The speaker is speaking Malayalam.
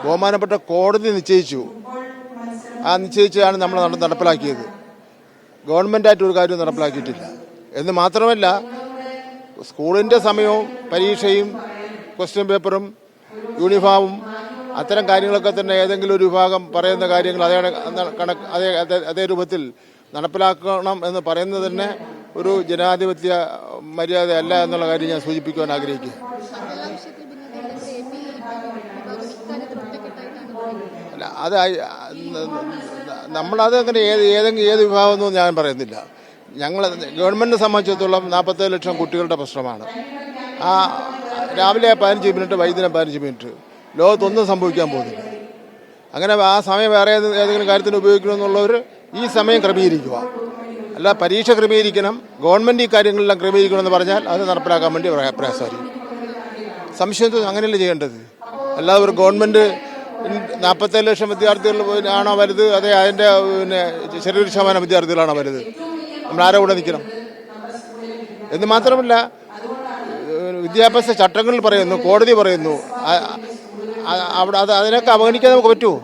ബഹുമാനപ്പെട്ട കോടതി നിശ്ചയിച്ചു. ആ നിശ്ചയിച്ചാണ് നമ്മൾ നടപ്പിലാക്കിയത്. ഗവൺമെൻറ്റായിട്ട് ഒരു കാര്യവും നടപ്പിലാക്കിയിട്ടില്ല. എന്ന് മാത്രമല്ല, സ്കൂളിൻ്റെ സമയവും പരീക്ഷയും ക്വസ്റ്റ്യൻ പേപ്പറും യൂണിഫോമും അത്തരം കാര്യങ്ങളൊക്കെ തന്നെ ഏതെങ്കിലും ഒരു വിഭാഗം പറയുന്ന കാര്യങ്ങൾ അതേ രൂപത്തിൽ നടപ്പിലാക്കണം എന്ന് പറയുന്നത് തന്നെ ഒരു ജനാധിപത്യ മര്യാദയല്ല എന്നുള്ള കാര്യം ഞാൻ സൂചിപ്പിക്കുവാൻ ആഗ്രഹിക്കുക. അല്ല, അത് നമ്മളത് അങ്ങനെ ഏത് വിഭാഗമൊന്നും ഞാൻ പറയുന്നില്ല. ഞങ്ങൾ ഗവൺമെൻറ്റിനെ സംബന്ധിച്ചിടത്തോളം 47 ലക്ഷം കുട്ടികളുടെ പ്രശ്നമാണ്. ആ രാവിലെ 15 മിനിറ്റ്, വൈകുന്നേരം 15 മിനിറ്റ്, ലോകത്തൊന്നും സംഭവിക്കാൻ പോകുന്നില്ല. അങ്ങനെ ആ സമയം വേറെ ഏതെങ്കിലും കാര്യത്തിന് ഉപയോഗിക്കണമെന്നുള്ളവർ ഈ സമയം ക്രമീകരിക്കുക. അല്ല, പരീക്ഷ ക്രമീകരിക്കണം, ഗവൺമെൻറ് ഈ കാര്യങ്ങളെല്ലാം ക്രമീകരിക്കണമെന്ന് പറഞ്ഞാൽ അത് നടപ്പിലാക്കാൻ വേണ്ടി പ്രയാസമായിരിക്കും. സംശയം അങ്ങനെയല്ലേ ചെയ്യേണ്ടത്. അല്ലാതെ ഒരു ഗവൺമെൻറ് 47 ലക്ഷം വിദ്യാർത്ഥികൾ ആണോ വലുത്, അതേ അതിൻ്റെ ചെറിയൊരു ശതമാനം വിദ്യാർത്ഥികളാണോ വലുത്? നമ്മൾ ആരെ കൂടെ നിൽക്കണം? എന്ന് മാത്രമല്ല, വിദ്യാഭ്യാസ ചട്ടങ്ങളിൽ പറയുന്നു, കോടതി പറയുന്നു, അവിടെ അതിനൊക്കെ അവഗണിക്കാൻ നമുക്ക് പറ്റുമോ?